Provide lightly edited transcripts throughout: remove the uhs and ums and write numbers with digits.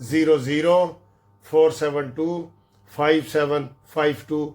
030047255752,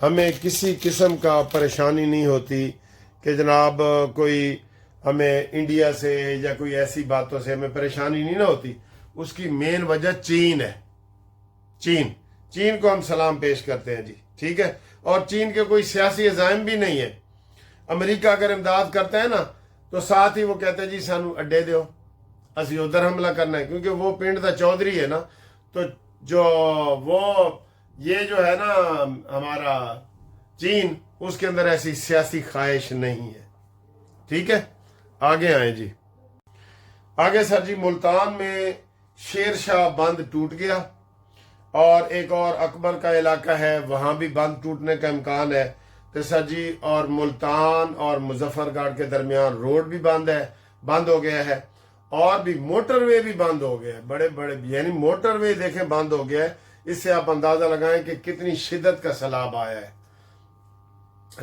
ہمیں کسی قسم کا پریشانی نہیں ہوتی کہ جناب کوئی ہمیں انڈیا سے یا کوئی ایسی باتوں سے ہمیں پریشانی نہیں نہ ہوتی. اس کی مین وجہ چین ہے. چین کو ہم سلام پیش کرتے ہیں جی, ٹھیک ہے. اور چین کے کوئی سیاسی عزائم بھی نہیں ہے. امریکہ اگر امداد کرتا ہے نا تو ساتھ ہی وہ کہتے ہیں جی سانو اڈے دیو, اسی ادھر حملہ کرنا ہے, کیونکہ وہ پنڈ دا چودھری ہے نا, تو جو وہ یہ جو ہے نا ہمارا چین, اس کے اندر ایسی سیاسی خواہش نہیں ہے. ٹھیک ہے, آگے آئیں جی. آگے سر جی, ملتان میں شیر شاہ بند ٹوٹ گیا, اور ایک اور اکبر کا علاقہ ہے وہاں بھی بند ٹوٹنے کا امکان ہے. تو سر جی, اور ملتان اور مظفر گڑھ کے درمیان روڈ بھی بند ہو گیا ہے, اور بھی موٹر وے بھی بند ہو گیا ہے. بڑے بڑے یعنی موٹر وے دیکھیں بند ہو گیا ہے. اس سے آپ اندازہ لگائیں کہ کتنی شدت کا سیلاب آیا ہے.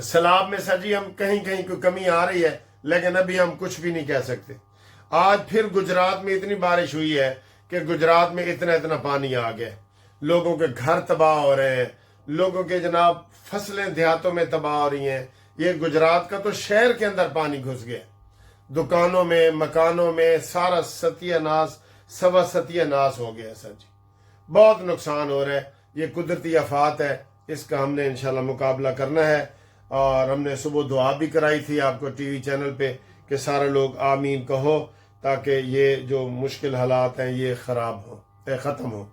سیلاب میں سر جی ہم کہیں کوئی کمی آ رہی ہے, لیکن ابھی ہم کچھ بھی نہیں کہہ سکتے. آج پھر گجرات میں اتنی بارش ہوئی ہے کہ گجرات میں اتنا پانی آ گیا, لوگوں کے گھر تباہ ہو رہے ہیں, لوگوں کے جناب فصلیں دیہاتوں میں تباہ ہو رہی ہیں. یہ گجرات کا تو شہر کے اندر پانی گھس گیا, دکانوں میں, مکانوں میں, سارا ستیہ ناس ہو گیا سر جی. بہت نقصان ہو رہا ہے. یہ قدرتی آفات ہے, اس کا ہم نے انشاءاللہ مقابلہ کرنا ہے. اور ہم نے صبح دعا بھی کرائی تھی آپ کو ٹی وی چینل پہ کہ سارے لوگ آمین کہو, تاکہ یہ جو مشکل حالات ہیں یہ ختم ہو.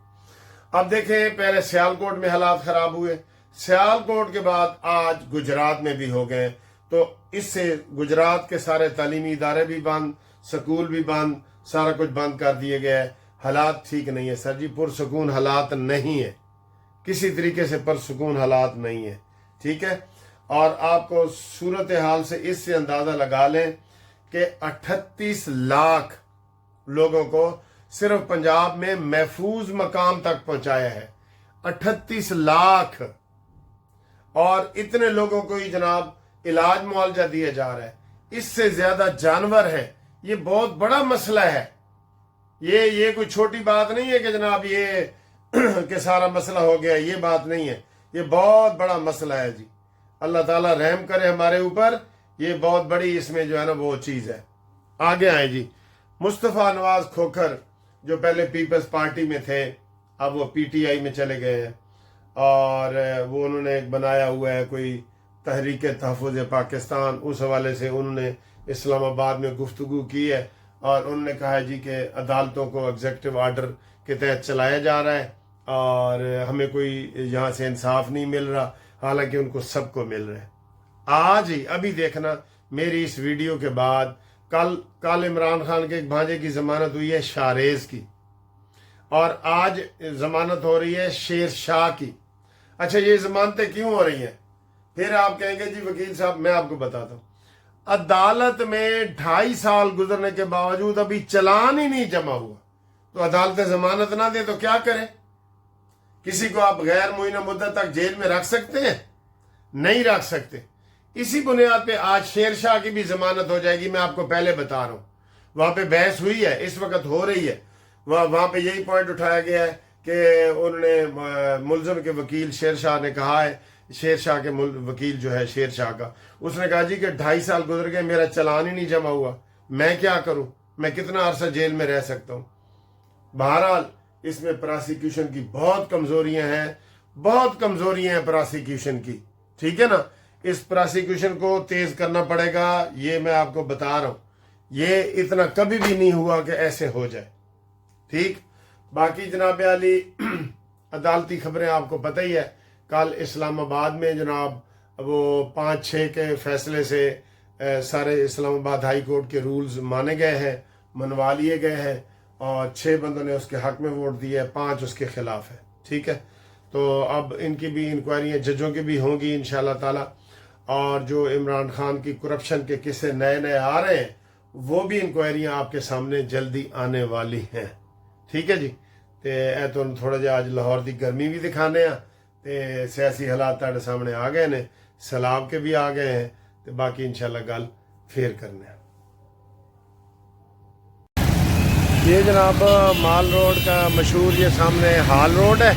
اب دیکھیں, پہلے سیالکوٹ میں حالات خراب ہوئے, سیالکوٹ کے بعد آج گجرات میں بھی ہو گئے. تو اس سے گجرات کے سارے تعلیمی ادارے بھی بند, سکول بھی بند, سارا کچھ بند کر دیے گئے. حالات ٹھیک نہیں ہے سر جی, پرسکون حالات نہیں ہے, کسی طریقے سے پرسکون حالات نہیں ہے. ٹھیک ہے, اور آپ کو صورتحال سے اس سے اندازہ لگا لیں کہ 38 لاکھ لوگوں کو صرف پنجاب میں محفوظ مقام تک پہنچایا ہے. 38 لاکھ, اور اتنے لوگوں کو ہی جناب علاج معالجہ دیا جا رہا ہے. اس سے زیادہ جانور ہے. یہ بہت بڑا مسئلہ ہے. یہ کوئی چھوٹی بات نہیں ہے کہ جناب یہ کہ سارا مسئلہ ہو گیا, یہ بات نہیں ہے. یہ بہت بڑا مسئلہ ہے جی. اللہ تعالیٰ رحم کرے ہمارے اوپر. یہ بہت بڑی اس میں جو ہے نا وہ چیز ہے. آگے آئیں جی. مصطفیٰ نواز کھوکھر جو پہلے پیپلز پارٹی میں تھے, اب وہ پی ٹی آئی میں چلے گئے ہیں, اور وہ انہوں نے ایک بنایا ہوا ہے کوئی تحریک تحفظ پاکستان. اس حوالے سے انہوں نے اسلام آباد میں گفتگو کی ہے, اور انہوں نے کہا ہے جی کہ عدالتوں کو ایگزیکٹو آرڈر کے تحت چلایا جا رہا ہے, اور ہمیں کوئی یہاں سے انصاف نہیں مل رہا, حالانکہ ان کو سب کو مل رہا ہے. آج ہی ابھی دیکھنا میری اس ویڈیو کے بعد کل عمران خان کے ایک بھانجے کی ضمانت ہوئی ہے شاریز کی, اور آج ضمانت ہو رہی ہے شیر شاہ کی. اچھا, یہ ضمانتیں کیوں ہو رہی ہیں؟ پھر آپ کہیں گے جی وکیل صاحب میں آپ کو بتاتا ہوں. عدالت میں 2.5 سال گزرنے کے باوجود ابھی چلان ہی نہیں جمع ہوا, تو عدالتیں ضمانت نہ دیں تو کیا کریں؟ کسی کو آپ غیر معینہ مدت تک جیل میں رکھ سکتے ہیں؟ نہیں رکھ سکتے. اسی بنیاد پہ آج شیر شاہ کی بھی ضمانت ہو جائے گی. میں آپ کو پہلے بتا رہا ہوں, وہاں پہ بحث ہوئی ہے, اس وقت ہو رہی ہے. وہاں پہ یہی پوائنٹ اٹھایا گیا ہے کہ انہوں نے ملزم کے وکیل شیر شاہ نے کہا ہے, شیر شاہ کے وکیل جو ہے شیر شاہ کا, اس نے کہا جی کہ 2.5 سال گزر گئے, میرا چلان ہی نہیں جمع ہوا, میں کیا کروں, میں کتنا عرصہ جیل میں رہ سکتا ہوں. بہرحال اس میں پراسیکیوشن کی بہت کمزوریاں ہیں پراسیکیوشن کی. ٹھیک ہے نا, اس پراسیکیوشن کو تیز کرنا پڑے گا, یہ میں آپ کو بتا رہا ہوں. یہ اتنا کبھی بھی نہیں ہوا کہ ایسے ہو جائے. ٹھیک, باقی جناب علی عدالتی خبریں آپ کو پتہ ہی ہے. کل اسلام آباد میں جناب وہ 5-6 کے فیصلے سے سارے اسلام آباد ہائی کورٹ کے رولز مانے گئے ہیں, منوا لیے گئے ہیں, اور 6 بندوں نے اس کے حق میں ووٹ دیے, 5 اس کے خلاف ہے. ٹھیک ہے, تو اب ان کی بھی انکوائریاں ججوں کی بھی ہوں گی انشاءاللہ تعالی, اور جو عمران خان کی کرپشن کے قصے نئے آ رہے ہیں وہ بھی انکوائریاں آپ کے سامنے جلدی آنے والی ہیں. ٹھیک ہے جی, اے تو تھوڑا جہا آج لاہور دی گرمی بھی دکھانے ہیں, تے سیاسی حالات تاڑے سامنے آ گئے نے, سیلاب کے بھی آ گئے ہیں, تے باقی انشاءاللہ گل پھر کرنے ہیں. یہ جناب مال روڈ کا مشہور یہ سامنے ہال روڈ ہے,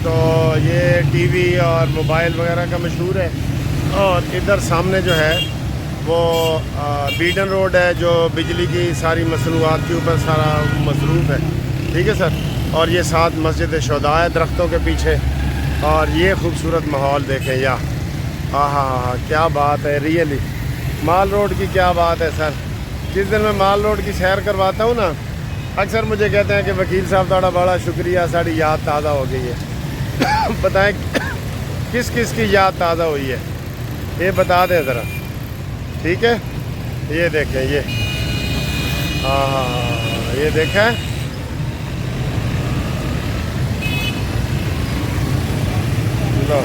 تو یہ ٹی وی اور موبائل وغیرہ کا مشہور ہے. اور ادھر سامنے جو ہے وہ بیڈن روڈ ہے جو بجلی کی ساری مصنوعات کے اوپر سارا مصروف ہے. ٹھیک ہے سر. اور یہ ساتھ مسجد شہداء ہے درختوں کے پیچھے. اور یہ خوبصورت ماحول دیکھیں یا ہاں کیا بات ہے. ریئلی مال روڈ کی کیا بات ہے سر. جس دن میں مال روڈ کی سیر کرواتا ہوں نا اکثر مجھے کہتے ہیں کہ وکیل صاحب تھوڑا بڑا شکریہ ساری یاد تازہ ہو گئی ہے. بتائیں کس کس کی یاد تازہ ہوئی ہے یہ بتا دیں ذرا. ٹھیک ہے. یہ دیکھیں یہ ہاں یہ دیکھیں لو